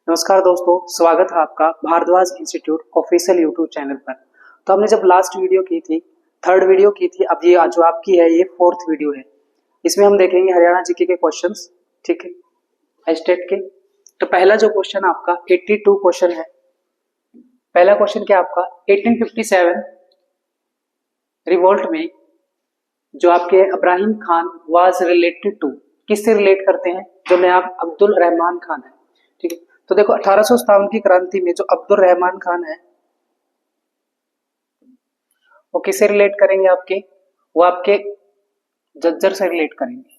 नमस्कार दोस्तों, स्वागत है आपका Bhardwaj institute official YouTube channel पर। तो हमने जब लास्ट वीडियो की थी, थर्ड वीडियो की थी, अब ये जो आपकी है ये फोर्थ वीडियो है। इसमें हम देखेंगे हरियाणा जीके के क्वेश्चंस, ठीक है, स्टेट के। तो पहला जो क्वेश्चन आपका 82 क्वेश्चन है। पहला क्वेश्चन क्या आपका 1857 रिवोल्ट में जो आपके Ibrahim Khan was related to, किससे रिलेट करते हैं? जो नवाब अब्दुल रहमान खान है, ठीक है। तो देखो 1857 की क्रांति में जो अब्दुल रहमान खान है वो किससे रिलेट करेंगे? वो आपके जज्जर से रिलेट करेंगे।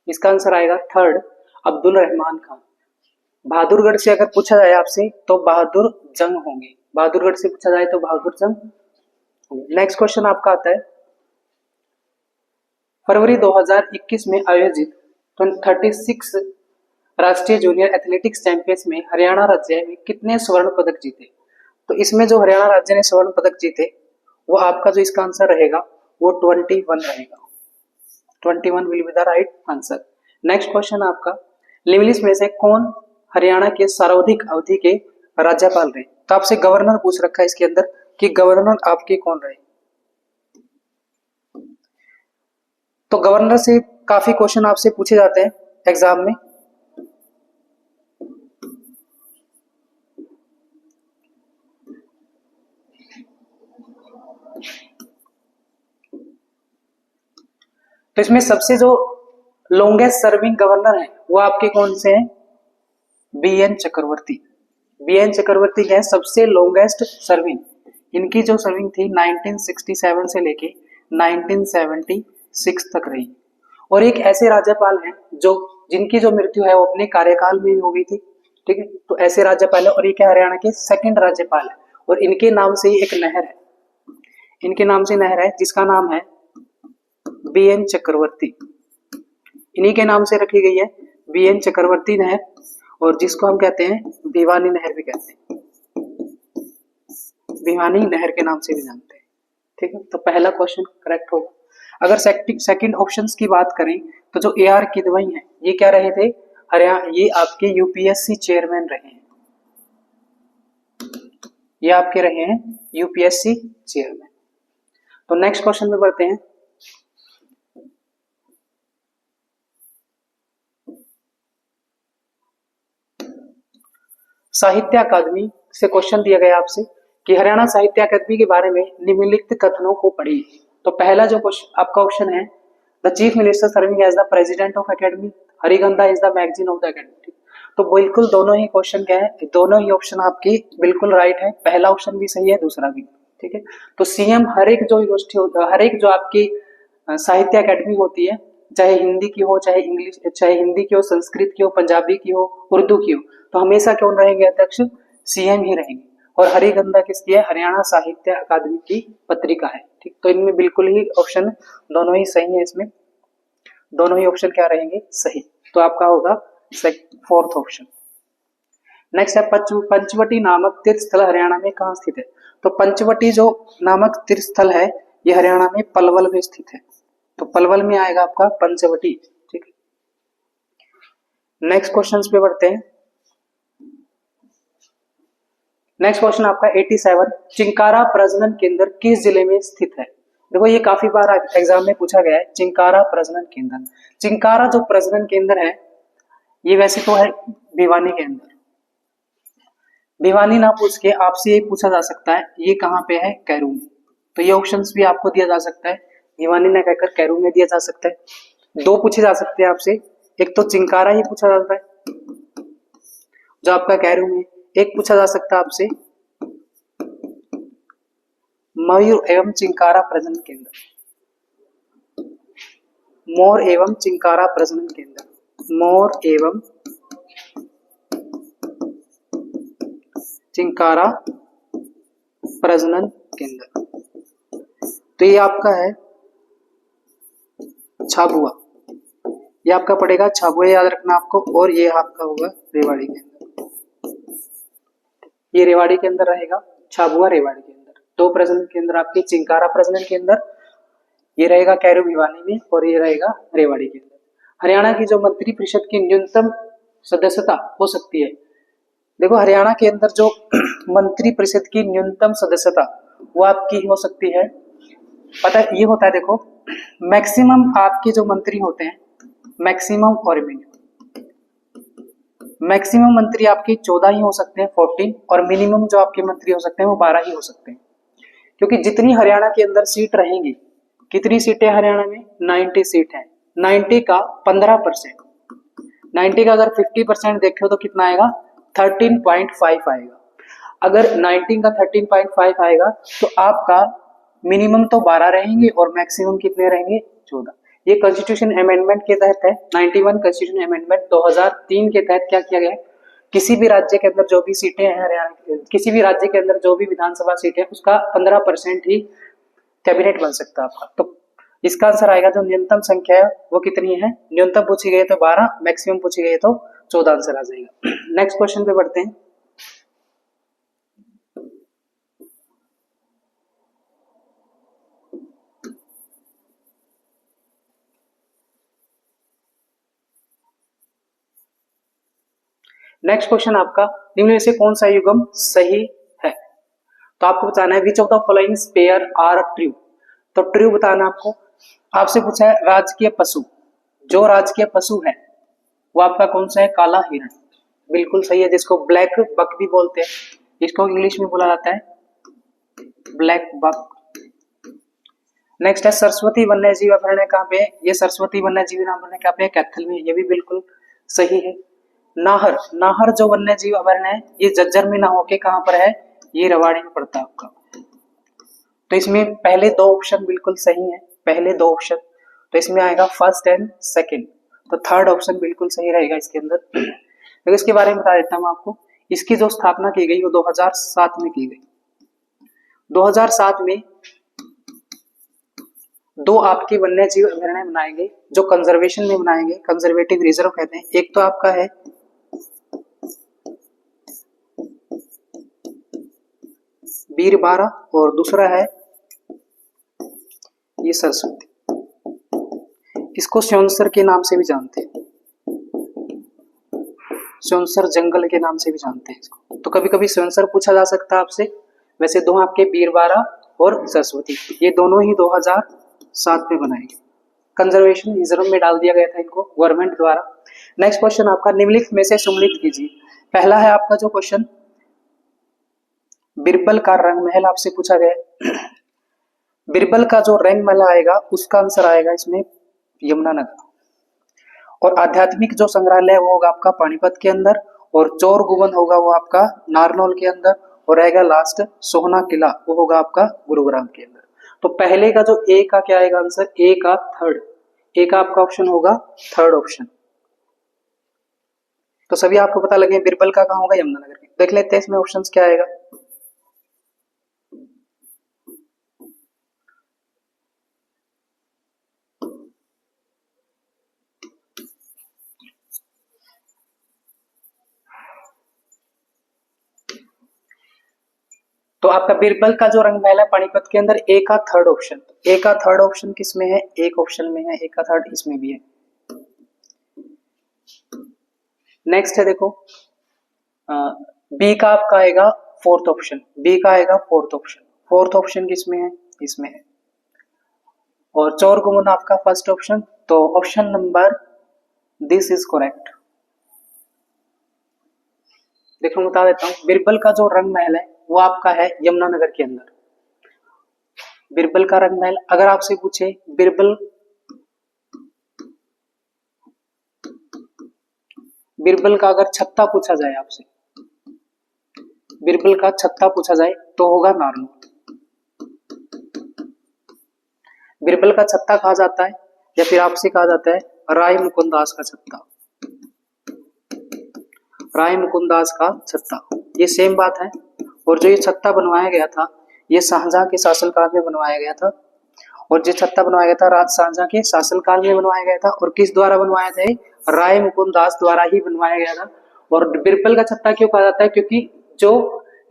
इसका आंसर आएगा थर्ड, अब्दुल रहमान खान। बहादुरगढ़ से अगर पूछा जाए आपसे तो बहादुर जंग होंगे। बहादुरगढ़ से पूछा जाए तो बहादुर जंग होंगे। नेक्स्ट क्वेश्चन आपका आता है, फरवरी 2021 में आयोजित 36 राष्ट्रीय जूनियर एथलेटिक्स चैंपियंस में हरियाणा राज्य में कितने स्वर्ण पदक जीते? तो इसमें जो हरियाणा राज्य ने स्वर्ण पदक जीते वो आपका जो इसका आंसर रहेगा वो 21 रहेगा। 21 will be the right answer. Next question आपका, निम्नलिखित में से कौन हरियाणा के सर्वाधिक अवधि के राज्यपाल रहे? तो आपसे गवर्नर पूछ रखा है इसके अंदर कि गवर्नर आपके कौन रहे। तो गवर्नर से काफी क्वेश्चन आपसे पूछे जाते हैं एग्जाम में। तो इसमें सबसे जो लॉन्गेस्ट सर्विंग गवर्नर है वो आपके कौन से हैं? बीएन चक्रवर्ती। बीएन चक्रवर्ती के सबसे लॉन्गेस्ट सर्विंग। इनकी जो सर्विंग थी 1967 से लेके 1976 तक रही। और एक ऐसे राज्यपाल हैं जो जिनकी जो मृत्यु है वो अपने कार्यकाल में ही हो गई थी, ठीक है। तो ऐसे राज्यपाल है और ये क्या हरियाणा के सेकंड राज्यपाल है। और इनके नाम से ही एक नहर है, इनके नाम से नहर है जिसका नाम है बीएन चक्रवर्ती। इन्हीं के नाम से रखी गई है बीएन चक्रवर्ती नहर, और जिसको हम कहते हैं भिवानी नहर भी कहते हैं, भिवानी नहर के नाम से भी जानते हैं, ठीक है। तो पहला क्वेश्चन करेक्ट होगा। अगर सेकंड ऑप्शंस की बात करें तो जो AR किदवई हैं ये क्या रहे थे? हरियाणा, ये आपके यूपीएससी चेयरमैन रहे हैं। ये आपके रहे हैं यूपीएससी चेयरमैन। तो नेक्स्ट क्वेश्चन में बढ़ते हैं। साहित्य अकादमी से क्वेश्चन दिया गया आपसे कि हरियाणा साहित्य अकादमी के बारे में निम्नलिखित कथनों को पढ़िए। तो पहला जो क्वेश्चन आपका ऑप्शन है, the chief minister serving as the president of academy, Harigandha is the magazine of the academy. तो बिल्कुल दोनों ही क्वेश्चन क्या है, दोनों ही ऑप्शन आपकी बिल्कुल राइट है। पहला ऑप्शन भी सही है, दूसरा भी, ठीक है। तो सीएम हर एक जो यूनिवर्सिटी होता है, हर एक जो आपकी साहित्य अकेडमी होती है, चाहे हिंदी की हो, चाहे इंग्लिश, चाहे हिंदी की हो, संस्कृत की हो, पंजाबी की हो, उर्दू की हो, तो हमेशा कौन रहेंगे अध्यक्ष? सीएम ही रहेंगे। और हरिगंधा किसकी है? हरियाणा साहित्य अकादमी की पत्रिका है, ठीक। तो इनमें बिल्कुल ही ऑप्शन दोनों ही सही है, इसमें दोनों ही ऑप्शन क्या रहेंगे? सही। तो आपका होगा फोर्थ ऑप्शन। नेक्स्ट है पंचवटी नामक तीर्थ स्थल हरियाणा में कहाँ स्थित है? तो पंचवटी जो नामक तीर्थ स्थल है ये हरियाणा में पलवल में स्थित है। तो पलवल में आएगा आपका पंचवटी, ठीक है। नेक्स्ट क्वेश्चंस पे बढ़ते हैं। नेक्स्ट क्वेश्चन आपका 87, चिंकारा प्रजनन केंद्र किस जिले में स्थित है? देखो ये काफी बार एग्जाम में पूछा गया है, चिंकारा प्रजनन केंद्र। चिंकारा जो प्रजनन केंद्र है ये वैसे तो है भिवानी के अंदर। भिवानी ना पूछ के आपसे ये पूछा जा सकता है ये कहाँ पे है? कैरू में। तो ये ऑप्शंस भी आपको दिया जा सकता है, भिवानी ना कहकर कैरू में दिया जा सकता है। दो पूछे जा सकते हैं आपसे, एक तो चिंकारा ही पूछा जाता है जो आपका कैरू में, एक पूछा जा सकता है आपसे मयूर एवं चिंकारा प्रजनन केंद्र, मोर एवं चिंकारा प्रजनन केंद्र, मोर एवं चिंकारा प्रजनन केंद्र। तो ये आपका है झाबुआ, ये आपका पड़ेगा झाबुआ, याद रखना आपको। और ये आपका होगा रेवाड़ी के अंदर, ये रेवाड़ी के अंदर रहेगा, झाबुआ रेवाड़ी के अंदर। दो प्रजनन केंद्र आपके, चिंकारा प्रजनन केंद्र ये रहेगा कैरू भिवानी में, और ये रहेगा रेवाड़ी के अंदर। हरियाणा की जो मंत्री परिषद की न्यूनतम सदस्यता हो सकती है देखो हरियाणा के अंदर जो मंत्री परिषद की न्यूनतम सदस्यता वो आपकी हो सकती है, पता है ये होता है, देखो मैक्सिमम आपके जो मंत्री होते हैं, मैक्सिमम और मिनिमम, मैक्सिमम मंत्री आपके 14 ही हो सकते हैं 14, और मिनिमम जो आपके मंत्री हो सकते हैं वो 12 ही हो सकते हैं। क्योंकि जितनी हरियाणा के अंदर सीट रहेंगी, कितनी सीटें हरियाणा में, 90 सीट है, 90 का 15%, 90 का अगर 50% देखे तो कितना आएगा, 13.5 आएगा। अगर 19 का 13.5 आएगा तो आपका मिनिमम तो 12 रहेंगे और मैक्सिमम कितने रहेंगे, 14। ये कॉन्स्टिट्यूशन अमेंडमेंट के तहत है, 91 कॉन्स्टिट्यूशन अमेंडमेंट 2003 के तहत क्या किया गया है, किसी भी राज्य के अंदर जो भी सीटें हैं हरियाणा, किसी भी राज्य के अंदर जो भी विधानसभा सीटें हैं उसका 15% ही कैबिनेट बन सकता है आपका। तो इसका आंसर आएगा जो न्यूनतम संख्या है वो कितनी है, न्यूनतम पूछी गई तो 12, मैक्सिमम पूछी गई तो 14 आंसर आ जाएगा। नेक्स्ट क्वेश्चन पे बढ़ते हैं। नेक्स्ट क्वेश्चन आपका, निम्न में से कौन सा युग्म सही है, तो आपको बताना है which of the following pair are true. तो ट्रू बताना आपको, आपसे पूछा है राजकीय पशु, जो राजकीय पशु है वो आपका कौन सा है, काला हिरण, बिल्कुल सही है, जिसको ब्लैक बक भी बोलते हैं, इसको इंग्लिश में बोला जाता है ब्लैक बक। नेक्स्ट है सरस्वती वन्य जीव अभयारण्य कहाँ पे है, ये सरस्वती वन्य जीव अभयारण्य कहाँ पे है, कैथल में, ये भी बिल्कुल सही है। नाहर, नाहर जो वन्य जीव अभयारण्य है ये झज्जर में ना होके कहां पर है, ये रेवाड़ी में पड़ता है आपका। तो इसमें पहले दो ऑप्शन बिल्कुल सही है, पहले दो ऑप्शन, तो इसमें आएगा फर्स्ट एंड सेकंड, तो थर्ड ऑप्शन बिल्कुल सही रहेगा इसके अंदर। तो इसके बारे में बता देता हूं आपको, इसकी जो स्थापना की गई वो 2007 में की गई। 2007 में दो आपके वन्य जीव अभयारण्य बनाए गए जो कंजर्वेशन में बनाए गए, कंजर्वेटिव रिजर्व कहते हैं। एक तो आपका है बीरबारा और दूसरा है ये सरस्वती, इसको स्योंसर के नाम से भी जानते हैं, स्योंसर जंगल के नाम से भी जानते हैं इसको। तो कभी कभी स्योंसर पूछा जा सकता है आपसे। वैसे दो आपके बीरबारा और सरस्वती, ये दोनों ही 2007 में बनाए गए, कंजर्वेशन रिजर्व में डाल दिया गया था इनको गवर्नमेंट द्वारा। नेक्स्ट क्वेश्चन आपका, निम्नलिखित में से सुमेलित कीजिए। पहला है आपका जो क्वेश्चन, बिरबल का रंग महल आपसे पूछा गया। बिरबल का जो रंग महल आएगा उसका आंसर आएगा इसमें यमुनानगर। और आध्यात्मिक जो संग्रहालय वो होगा आपका पानीपत के अंदर, और चोर गुबन होगा वो आपका नारनौल के अंदर, और रहेगा लास्ट सोहना किला वो होगा आपका गुरुग्राम के अंदर। तो पहले का जो ए का क्या आएगा आंसर, ए का थर्ड, ए का आपका ऑप्शन होगा थर्ड ऑप्शन। तो सभी आपको पता लगे बिरबल का कहां होगा, यमुनानगर के। देख लेते हैं इसमें ऑप्शंस क्या आएगा। तो आपका बिरबल का जो रंग महल है पानीपत के अंदर, ए का थर्ड ऑप्शन, ए का थर्ड ऑप्शन किसमें है, एक ऑप्शन में है, ए का थर्ड इसमें भी है। नेक्स्ट है देखो, बी का आपका आएगा फोर्थ ऑप्शन, बी का आएगा फोर्थ ऑप्शन, फोर्थ ऑप्शन किसमें है, इसमें है। और चोर गुमन आपका फर्स्ट ऑप्शन, तो option number this is correct. देखो मैं बता देता हूं, बिरबल का जो रंग महल है वो आपका है यमुनानगर के अंदर। बिरबल का रंग महल, अगर आपसे पूछे बिरबल, बिरबल का अगर छत्ता पूछा जाए आपसे, बिरबल का छत्ता पूछा जाए तो होगा नारनौल। बिरबल का छत्ता कहा जाता है, या फिर आपसे कहा जाता है राय मुकुंदास का छत्ता, राय मुकुंदास का छत्ता, ये सेम बात है। और जो ये छत्ता बनवाया गया था ये शाहजहां के शासनकाल में बनवाया गया था, और जो छत्ता बनवाया गया था राज शाहजहां के शासनकाल में बनवाया गया था। और किस द्वारा बनवाया था, राय मुकुंदास द्वारा ही बनवाया गया था। और बिरबल का छत्ता क्यों कहा जाता है, क्योंकि जो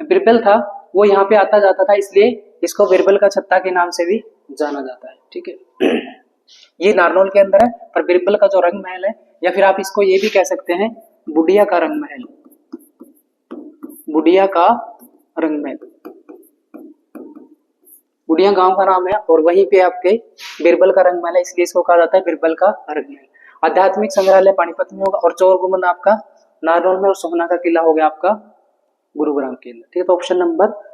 बिरबल था वो यहाँ पे आता जाता था, इसलिए इसको बिरबल का छत्ता के नाम से भी जाना जाता है। ठीक है, ये नारनौल के अंदर है। पर बिरबल का जो रंग महल है, या फिर आप इसको ये भी कह सकते हैं बुढ़िया का रंग महल, बुढ़िया का रंगमहल, बुढ़िया गांव का नाम है और वहीं पे आपके बिरबल का रंगमहल है, इसलिए इसको कहा जाता है बिरबल का रंगमहल। आध्यात्मिक संग्रहालय पानीपत में होगा और चोर गुम्बद आपका नारनौल में और सोहना का किला हो गया आपका गुरुग्राम के अंदर। ठीक है, तो ऑप्शन नंबर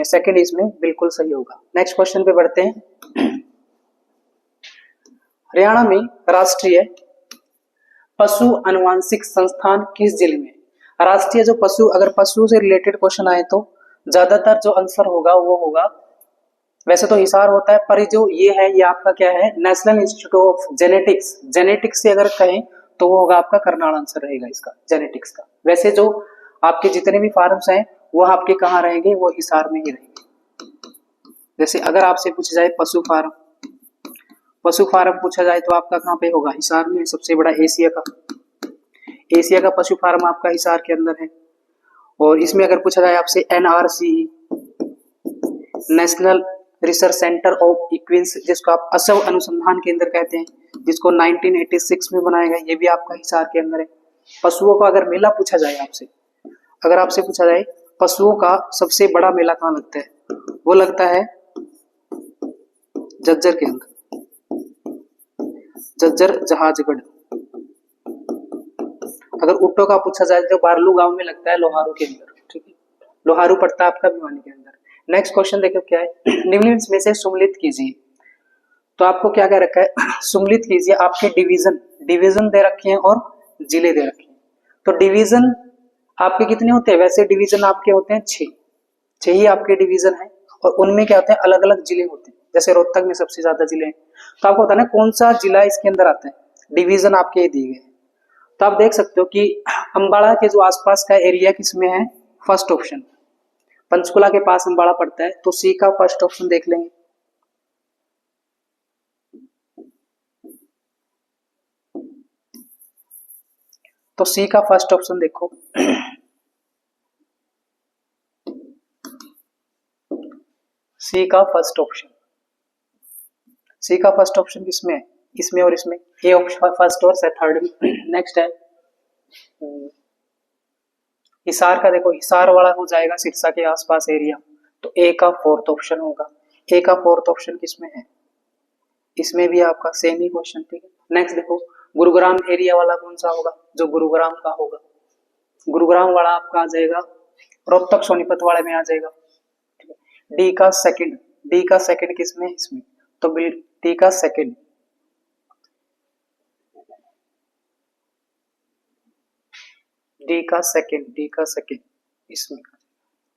सेकंड इसमें बिल्कुल सही होगा। नेक्स्ट क्वेश्चन पे बढ़ते हैं। हरियाणा में राष्ट्रीय पशु अनुवांशिक संस्थान किस जिले में? राष्ट्रीय जो पशु, अगर पशु से रिलेटेड क्वेश्चन आए तो ज्यादातर जो आंसर होगा वो होगा, वैसे तो हिसार होता है, पर जो ये है ये आपका क्या है, national institute of genetics, genetics से अगर कहें तो वो होगा आपका करनाल आंसर रहेगा इसका, जेनेटिक्स का। वैसे जो आपके जितने भी फार्म्स हैं वो आपके कहाँ रहेंगे, वो हिसार में ही रहेंगे। जैसे अगर आपसे पूछा जाए पशु फार्म पूछा जाए तो आपका कहाँ पे होगा, हिसार में। सबसे बड़ा एशिया का पशु फार्म आपका हिसार के अंदर है। और इसमें अगर पूछा जाए आपसे NRC, national research centre of इक्विन्स, जिसको आप असव अनुसंधान केंद्र कहते हैं, जिसको 1986 में बनाया गया, ये भी आपका हिसार के अंदर है। पशुओं का अगर मेला पूछा जाए आपसे, अगर आपसे पूछा जाए पशुओं का सबसे बड़ा मेला कहाँ लगता है, वो लगता है झज्जर के अंदर, झज्जर जहाजगढ़। अगर ऊँटों का पूछा जाए तो बारलू गांव में लगता है, लोहारू के अंदर। ठीक है, लोहारू पड़ता है आपका भिवानी के अंदर। नेक्स्ट क्वेश्चन देखो क्या है, निम्न में से सुमेलित कीजिए। तो आपको क्या कह रखा है, सुमेलित कीजिए। आपके डिवीजन दे रखे हैं और जिले दे रखे हैं। तो डिवीजन आपके कितने होते हैं, वैसे डिवीजन आपके होते हैं 6 ही आपके डिवीजन है, और उनमें क्या होते हैं, अलग अलग जिले होते हैं। जैसे रोहतक में सबसे ज्यादा जिले हैं, तो आपको बताना कौन सा जिला इसके अंदर आता है, डिवीजन आपके दिए गए हैं। तो आप देख सकते हो कि अंबाला के जो आसपास का एरिया किसमें है, फर्स्ट ऑप्शन। पंचकुला के पास अंबाला पड़ता है, तो सी का फर्स्ट ऑप्शन देख लेंगे। तो सी का फर्स्ट ऑप्शन देखो, सी का फर्स्ट ऑप्शन किसमें है, इसमें और इसमें, ए ऑप्शन फर्स्ट और थर्ड में। नेक्स्ट है हिसार का, देखो हिसार वाला हो जाएगा सिरसा के आसपास एरिया, तो ए का फोर्थ ऑप्शन होगा। ए का फोर्थ ऑप्शन किसमें है, इसमें भी आपका सेम ही क्वेश्चन। ठीक है, नेक्स्ट देखो गुरुग्राम एरिया वाला कौन सा होगा, जो गुरुग्राम का होगा, गुरुग्राम वाला आपका आ जाएगा रोहतक सोनीपत वाले में आ जाएगा। डी का सेकंड किसमें, इसमें, तो डी का सेकंड, डी का सेकंड इसमें।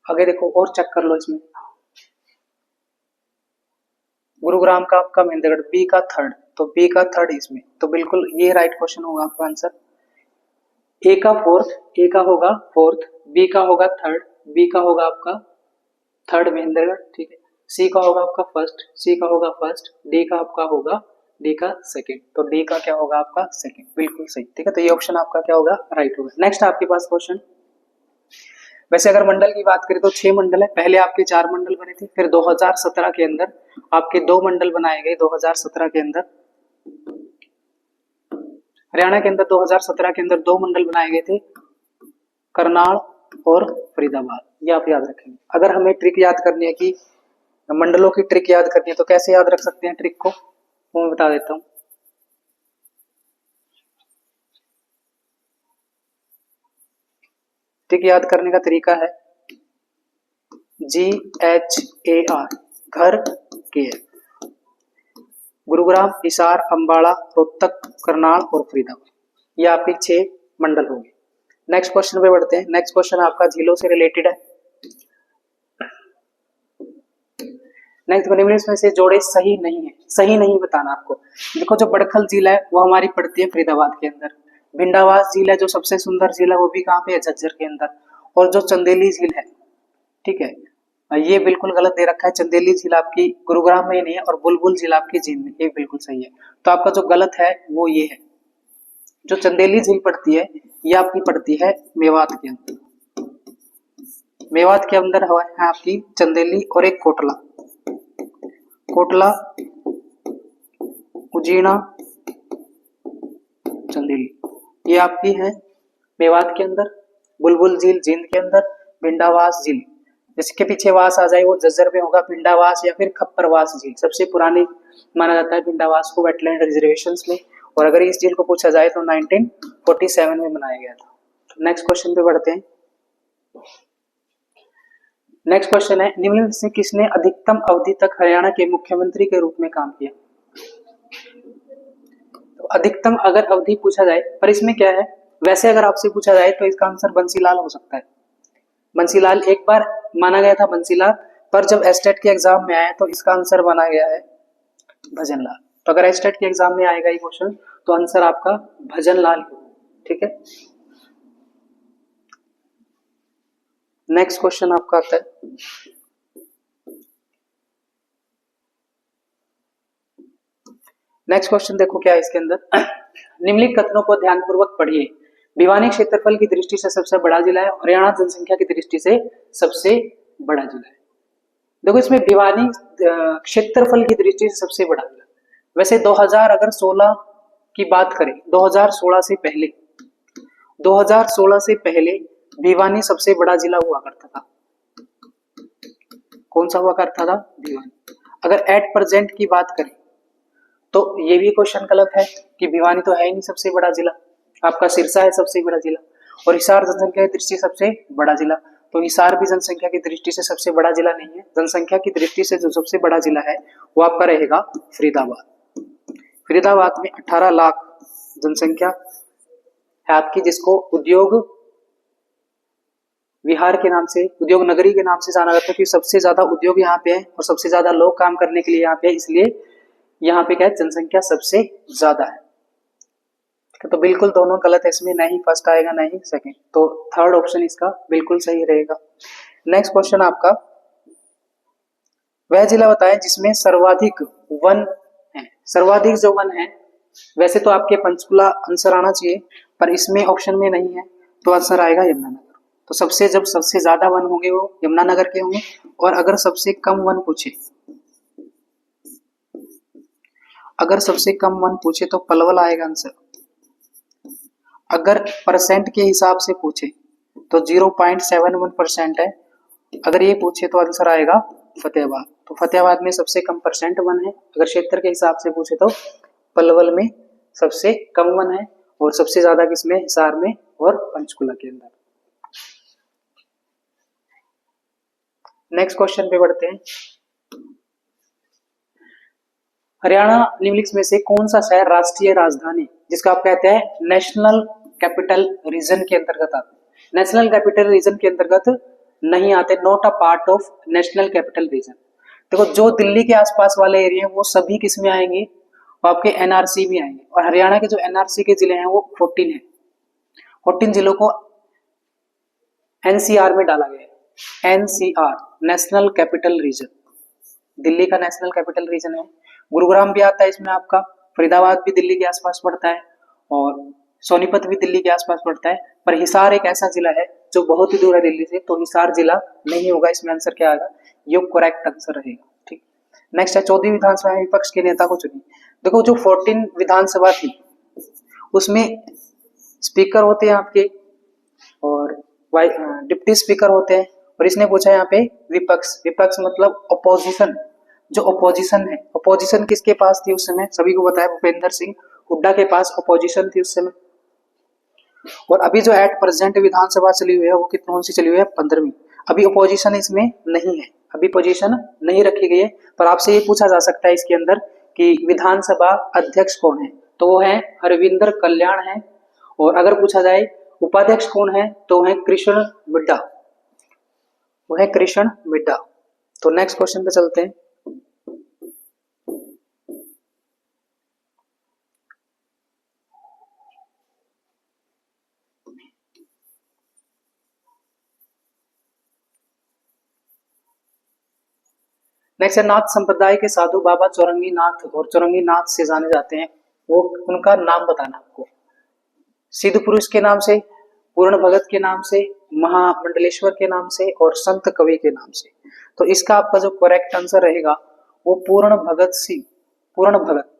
आगे देखो और चेक कर लो, इसमें गुरुग्राम का आपका महेंद्रगढ़, बी का थर्ड, तो बी का थर्ड इसमें, तो बिल्कुल ये राइट क्वेश्चन होगा आपका आंसर। ए का होगा फोर्थ, बी का होगा थर्ड, बी का होगा आपका थर्ड महेंद्रगढ़। ठीक है, सी का होगा आपका फर्स्ट, डी का आपका होगा डी का सेकंड, तो डी का क्या होगा आपका सेकंड, बिल्कुल सही। ठीक है, तो ये ऑप्शन आपका क्या होगा, राइट होगा। नेक्स्ट आपके पास क्वेश्चन, वैसे अगर मंडल की बात करें तो 6 मंडल है, पहले आपके 4 मंडल बने थे, फिर 2017 के अंदर आपके 2 मंडल बनाए गए। 2017 के अंदर हरियाणा के अंदर 2017 के अंदर 2 मंडल बनाए गए थे, करनाल और फरीदाबाद, ये आप याद रखेंगे। अगर हमें ट्रिक याद करनी है कि मंडलों की ट्रिक याद करनी है तो कैसे याद रख सकते हैं ट्रिक को, वो मैं बता देता हूँ। ट्रिक याद करने का तरीका है GHAR, घर के। गुरुग्राम, हिसार, अंबाला, रोहतक, करनाल और फरीदाबाद, ये आपके 6 मंडल होंगे। नेक्स्ट क्वेश्चन पे बढ़ते हैं। नेक्स्ट क्वेश्चन आपका झीलों से रिलेटेड है। नेक्स्ट निम्न में से जोड़े सही नहीं बताना आपको। देखो जो बड़खल झील है वो हमारी पड़ती है फरीदाबाद के अंदर, भिंडावास झील है जो सबसे सुंदर झील है, वो भी कहाँ पे है, झज्जर के अंदर। और जो चंदेली झील है, ठीक है, ये बिल्कुल गलत दे रखा है, चंदेली झील आपकी गुरुग्राम में नहीं है और बुलबुल झील आपकी झील में, ये बिल्कुल सही है। तो आपका जो गलत है वो ये है, जो चंदेली झील पड़ती है ये आपकी पड़ती है मेवात के अंदर। मेवात के अंदर है आपकी चंदेली और एक कोटला, उजीना, चंदेली, ये आपकी है मेवात के अंदर। बुलबुल झील जींद के अंदर, भिंडावास झील, जिसके पीछे वास आ जाए वो झज्जर में होगा, भिंडावास या फिर खप्परवास झील। सबसे पुरानी माना जाता है भिंडावास को वेटलैंड रिजर्वेशंस में, और अगर इस झील को पूछा जाए तो 1947 में बनाया गया था। नेक्स्ट क्वेश्चन पे बढ़ते हैं। नेक्स्ट क्वेश्चन है, निम्नलिखित से किसने अधिकतम अवधि तक हरियाणा के मुख्यमंत्री के रूप में काम किया? तो अधिकतम अगर अवधि पूछा जाए, पर इसमें क्या है, वैसे अगर आपसे पूछा जाए तो इसका आंसर बंसीलाल हो सकता है। बंसीलाल एक बार माना गया था बंसीलाल, पर जब एस्टेट के एग्जाम में आया तो इसका आंसर माना गया है भजनलाल। तो अगर एस्टेट के एग्जाम में आएगा ये क्वेश्चन तो आंसर आपका भजनलाल, ठीक है। नेक्स्ट क्वेश्चन आपका आता है, नेक्स्ट क्वेश्चन देखो क्या है इसके अंदर। निम्नलिखित कथनों को ध्यानपूर्वक पढ़िए। भिवानी क्षेत्रफल की दृष्टि से सबसे बड़ा जिला है, हरियाणा जनसंख्या की दृष्टि से सबसे बड़ा जिला है। देखो इसमें भिवानी क्षेत्रफल की दृष्टि से सबसे बड़ा जिला, वैसे 2000 अगर 16 की बात करें, 2016 से पहले, 2016 से पहले भिवानी सबसे बड़ा जिला हुआ करता था। कौन सा हुआ करता था? भिवानी। अगर एट प्रेजेंट की बात करें तो ये भी क्वेश्चन गलत है कि भिवानी तो है ही नहीं सबसे बड़ा जिला, आपका सिरसा है सबसे बड़ा जिला, और हिसार जनसंख्या की दृष्टि से सबसे बड़ा जिला, तो हिसार भी जनसंख्या की दृष्टि से सबसे बड़ा जिला नहीं है। जनसंख्या की दृष्टि से जो सबसे बड़ा जिला है वो आपका रहेगा फरीदाबाद। फरीदाबाद में 18 लाख जनसंख्या है आपकी, जिसको उद्योग विहार के नाम से, उद्योग नगरी के नाम से जाना जाता है, क्योंकि सबसे ज्यादा उद्योग यहाँ पे है और सबसे ज्यादा लोग काम करने के लिए यहाँ पे है, इसलिए यहाँ पे क्या है, जनसंख्या सबसे ज्यादा है। तो बिल्कुल दोनों गलत है, इसमें नहीं फर्स्ट आएगा नहीं सेकंड, तो थर्ड ऑप्शन इसका बिल्कुल सही रहेगा। नेक्स्ट क्वेश्चन आपका, वह जिला बताएं जिसमें सर्वाधिक वन है। सर्वाधिक जो वन है, वैसे तो आपके पंचकुला आंसर आना चाहिए, पर इसमें ऑप्शन में नहीं है, तो आंसर आएगा यमुनानगर। तो जब सबसे ज्यादा वन होंगे वो यमुनानगर के होंगे, और अगर सबसे कम वन पूछे, अगर सबसे कम वन पूछे तो पलवल आएगा आंसर। अगर परसेंट के हिसाब से पूछे तो 0.71% है, अगर ये पूछे तो आंसर आएगा फतेहाबाद। तो फतेहाबाद में सबसे कम परसेंट वन है। अगर क्षेत्र के हिसाब से पूछे तो पलवल में सबसे कम वन है, और सबसे ज्यादा किसमें? हिसार में और पंचकुला के अंदर। नेक्स्ट क्वेश्चन पे बढ़ते हैं। हरियाणा निम्नलिखित में से कौन सा शहर राष्ट्रीय राजधानी, जिसका आप कहते हैं नेशनल कैपिटल रीजन के अंतर्गत आता है? नेशनल कैपिटल रीजन के अंतर्गत नहीं आते, not a part of national capital region. देखो जो दिल्ली के आसपास वाले एरिया वो सभी किस में आएंगे? वो आपके एनआरसी में आएंगे, और हरियाणा के जो एनआरसी के जिले हैं वो 14 है। 14 जिलों को एनसीआर में डाला गया है। NCR national capital region, Delhi का नेशनल कैपिटल रीजन है। गुरुग्राम भी आता है इसमें आपका, फरीदाबाद भी दिल्ली के आसपास पड़ता है, और सोनीपत भी दिल्ली के आसपास पड़ता है। पर हिसार एक ऐसा जिला है जो बहुत ही दूर है दिल्ली से, तो हिसार जिला नहीं होगा। इसमें आंसर क्या आएगा? ये करेक्ट आंसर रहेगा। ठीक, नेक्स्ट है 14वीं विधानसभा में विपक्ष के नेता को चुनिए। देखो जो 14 विधानसभा थी उसमें स्पीकर होते हैं आपके और डिप्टी स्पीकर होते हैं, और इसने पूछा यहाँ पे विपक्ष। विपक्ष मतलब अपोजिशन, जो अपोजिशन है। अपोजिशन किसके पास थी उस समय? सभी को बताया, भूपेंद्र सिंह हुड्डा के पास अपोजिशन थी उस समय। और अभी जो एट प्रेजेंट विधानसभा चली हुई है वो कितनों से चली हुई है? 15वीं। अभी अपोजिशन इसमें नहीं है, अभी पोजीशन नहीं रखी गई है। पर आपसे ये पूछा जा सकता है इसके अंदर कि विधानसभा अध्यक्ष कौन है, तो वो है हरविंदर कल्याण है। और अगर पूछा जाए उपाध्यक्ष कौन है, तो है कृष्ण मिड्डा, वो है कृष्ण मिड्डा। तो नेक्स्ट क्वेश्चन पे चलते हैं। नेक्स्ट है, नाथ संप्रदाय के साधु बाबा चौरंगी नाथ और चौरंगी नाथ से जाने जाते हैं, वो उनका नाम बताना आपको। सिद्ध पुरुष के नाम से, पूर्ण भगत के नाम से, महामंडलेश्वर के नाम से, और संत कवि के नाम से। तो इसका आपका जो करेक्ट आंसर रहेगा वो पूर्ण भगत सिंह, पूर्ण भगत।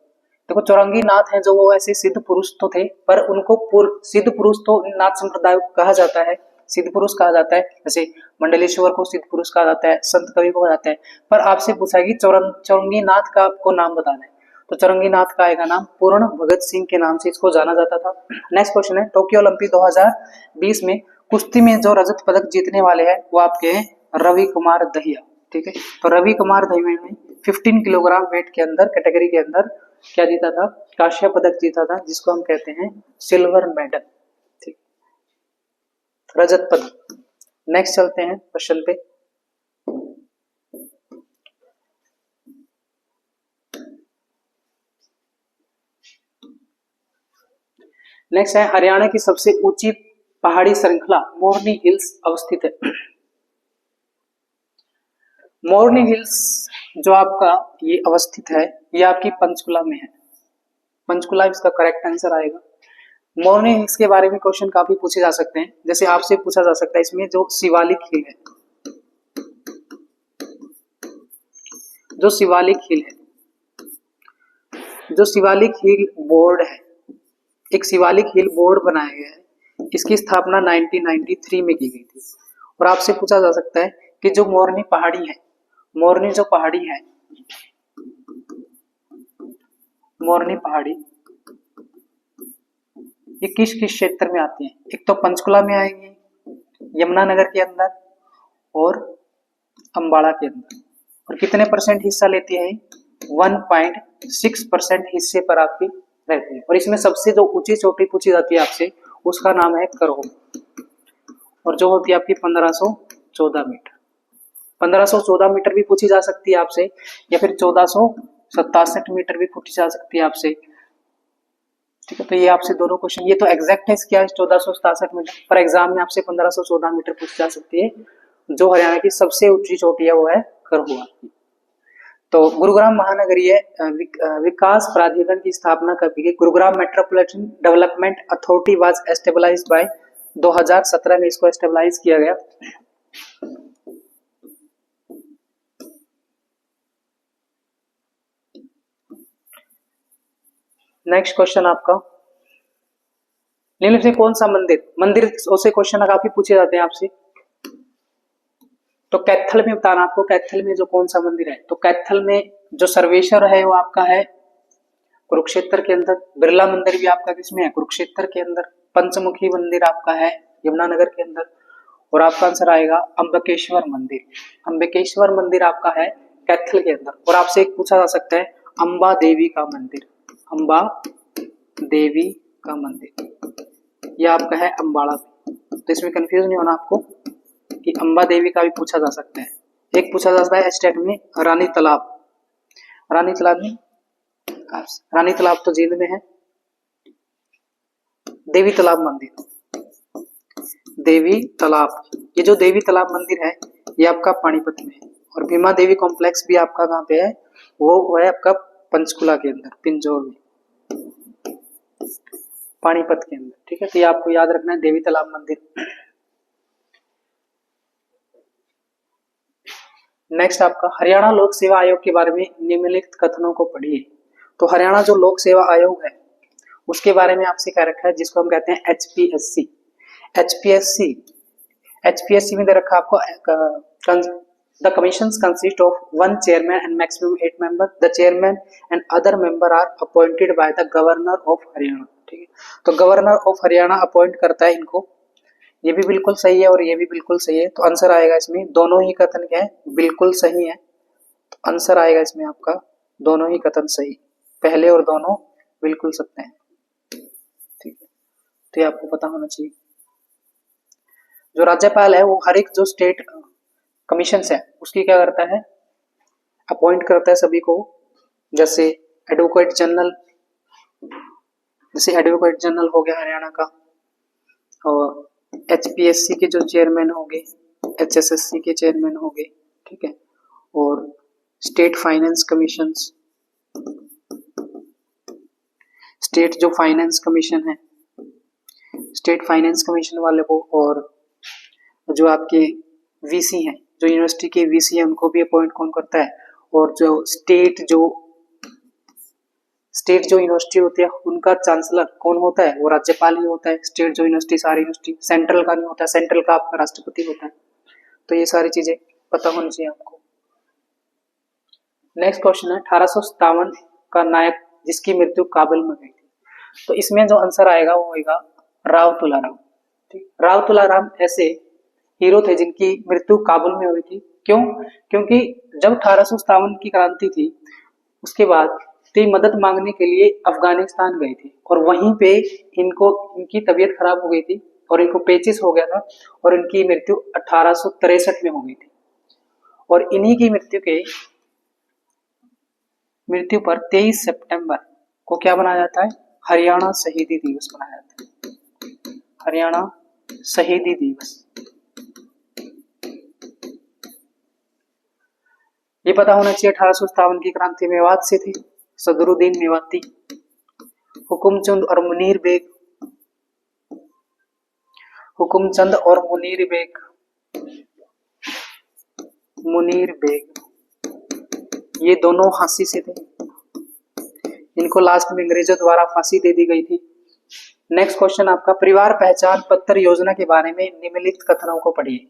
देखो चौरंगी नाथ है जो वो ऐसे सिद्ध पुरुष तो थे, पर उनको सिद्ध पुरुष तो नाथ संप्रदाय को कहा जाता है, सिद्ध पुरुष कहा जाता है, जैसे मंडलेश्वर को सिद्ध पुरुष कहा जाता है, संत कवि को कहा जाता है। पर आपसे पूछा कि चौरंगीनाथ का आपको नाम बताना है, तो चौरंगीनाथ का आएगा नाम पूर्ण भगत सिंह के नाम से इसको जाना जाता था। नेक्स्ट क्वेश्चन है, टोक्यो ओलंपिक 2020 में कुश्ती में जो रजत पदक जीतने वाले हैं वो आपके हैं रवि कुमार दहिया। ठीक है, तो रवि कुमार दहिया ने 15 किलोग्राम वेट के अंदर कैटेगरी के अंदर क्या जीता था, कांस्य पदक जीता था, जिसको हम कहते हैं सिल्वर मेडल। ठीक, रजत पदक। नेक्स्ट चलते हैं क्वेश्चन पे। नेक्स्ट है, हरियाणा की सबसे ऊंची पहाड़ी श्रृंखला मोरनी हिल्स अवस्थित है। मोरनी हिल्स जो आपका ये अवस्थित है, ये आपकी पंचकुला में है। पंचकुला इसका करेक्ट आंसर आएगा। मोरनी हिल्स के बारे में क्वेश्चन काफी पूछे जा सकते हैं, जैसे आपसे पूछा जा सकता है इसमें जो शिवालिक हिल है, जो शिवालिक हिल है, जो शिवालिक हिल बोर्ड है, एक शिवालिक हिल बोर्ड बनाया गया है, इसकी स्थापना 1993 में की गई थी। और आपसे पूछा जा सकता है कि जो मोरनी पहाड़ी है, मोरनी जो पहाड़ी है, मोरनी पहाड़ी ये किस किस क्षेत्र में आती है। एक तो पंचकुला में आएंगी, यमुनानगर के अंदर और अंबाला के अंदर। और कितने परसेंट हिस्सा लेती है, 1.6% हिस्से पर आपकी रहती है। और इसमें सबसे जो ऊंची चोटी पूछी जाती है आपसे, उसका नाम है करहो, और जो होती है आपकी 1514 मीटर। 1514 मीटर भी पूछी जा सकती है आपसे, या फिर 1467 मीटर भी पूछी जा सकती है आपसे। ठीक है, तो ये आपसे दोनों क्वेश्चन, ये तो एग्जैक्ट है क्या 1467 मीटर, पर एग्जाम में आपसे 1514 मीटर पूछी जा सकती है। जो हरियाणा की सबसे ऊंची चोटी है वो है करहुआ। तो गुरुग्राम महानगरीय विकास प्राधिकरण की स्थापना कब की गई। Gurugram metropolitan development authority was established by 2017 में इसको एस्टेब्लाइज किया गया। नेक्स्ट क्वेश्चन आपका, निम्न से कौन सा मंदिर से क्वेश्चन काफी पूछे जाते हैं आपसे। तो कैथल में बताना आपको, कैथल में जो कौन सा मंदिर है, तो कैथल में जो सर्वेश्वर है वो आपका है कुरुक्षेत्र के अंदर। बिरला मंदिर भी आपका किसमें है, कुरुक्षेत्र के अंदर। पंचमुखी मंदिर आपका है यमुनानगर के अंदर। और आपका आंसर आएगा अंबकेश्वर मंदिर। अंबकेश्वर मंदिर आपका है कैथल के अंदर। और आपसे एक पूछा जा सकता है अंबा देवी का मंदिर, अंबा देवी का मंदिर यह आपका है अम्बाड़ा में। तो इसमें कंफ्यूज नहीं होना आपको कि अंबा देवी का भी पूछा जा सकता है। एक पूछा जा सकता है स्टेट में रानी तालाब, रानी तालाब में, रानी तालाब तो जींद में है। देवी तालाब मंदिर, देवी तालाब, ये जो देवी तालाब मंदिर है ये आपका पानीपत में है। और भीमा देवी कॉम्प्लेक्स भी आपका कहाँ पे है, वो है आपका पंचकुला के अंदर, पिंजौर में, पानीपत के अंदर। ठीक है, तो ये आपको याद रखना है देवी तालाब मंदिर। नेक्स्ट आपका हरियाणा लोक सेवा आयोग के बारे में निम्नलिखित कथनों को पढ़िए। तो हरियाणा जो लोक सेवा आयोग है उसके बारे में आपसे क्या रखा है, जिसको हम कहते हैं एचपीएससी। एचपीएससी, एचपीएससी में दे रखा आपको the commissions consist of 1 chairman and maximum 8 members. The chairman and other member are appointed by the governor of Haryana. ठीक है, तो गवर्नर ऑफ हरियाणा अपॉइंट करता है इनको। ये भी बिल्कुल सही है और ये भी बिल्कुल सही है। तो आंसर आएगा इसमें, दोनों ही कथन क्या है, बिल्कुल सही है। तो आंसर आएगा इसमें आपका दोनों ही कथन सही, पहले और दोनों बिल्कुल सत्य हैं। ठीक है, तो ये आपको पता होना चाहिए। जो राज्यपाल है वो हर एक जो स्टेट कमीशन है उसकी क्या करता है, अपॉइंट करता है सभी को। जैसे एडवोकेट जनरल, जैसे एडवोकेट जनरल हो गया हरियाणा का, और एचपीएससी के जो चेयरमैन हो गए, एचएसएससी के चेयरमैन हो गए। ठीक है, और स्टेट फाइनेंस कमीशन, स्टेट जो फाइनेंस कमीशन है, स्टेट फाइनेंस कमीशन वाले को, और जो आपके वीसी हैं, जो यूनिवर्सिटी के वीसी हैं, उनको भी अपॉइंट कौन करता है। और जो स्टेट स्टेट जो यूनिवर्सिटी होती है उनका चांसलर कौन होता है, वो राज्यपाल ही होता है। स्टेट जो यूनिवर्सिटी सारी यूनिवर्सिटी, सेंट्रल का नहीं होता, सेंट्रल का आपका राष्ट्रपति होता है। तो ये सारी चीजें पता होनी चाहिए आपको। नेक्स्ट क्वेश्चन है 1857 का नायक जिसकी मृत्यु काबुल में हुई थी। तो इसमें जो आंसर आएगा वो होगा राव तुलाराम। राव तुलाराम ऐसे हीरो थे जिनकी मृत्यु काबुल में हुई थी। क्यों? क्योंकि जब 1857 की क्रांति थी उसके बाद ते मदद मांगने के लिए अफगानिस्तान गए थे और वहीं पे इनकी तबीयत खराब हो गई थी और इनको पेचिस हो गया था और इनकी मृत्यु 1863 में हो गई थी। और इन्हीं की मृत्यु पर 23 सितंबर को क्या बनाया जाता है, हरियाणा शहीदी दिवस मनाया जाता है। हरियाणा शहीदी दिवस। ये पता होना चाहिए 1857 की क्रांति मेवात से थी। सदरुद्दीन मेवाती, हुकुमचंद और मुनीर बेग, हुकुमचंद और मुनीर बेग ये दोनों फांसी से थे। इनको लास्ट में अंग्रेजों द्वारा फांसी दे दी गई थी। नेक्स्ट क्वेश्चन आपका परिवार पहचान पत्र योजना के बारे में निम्नलिखित कथनों को पढ़िए।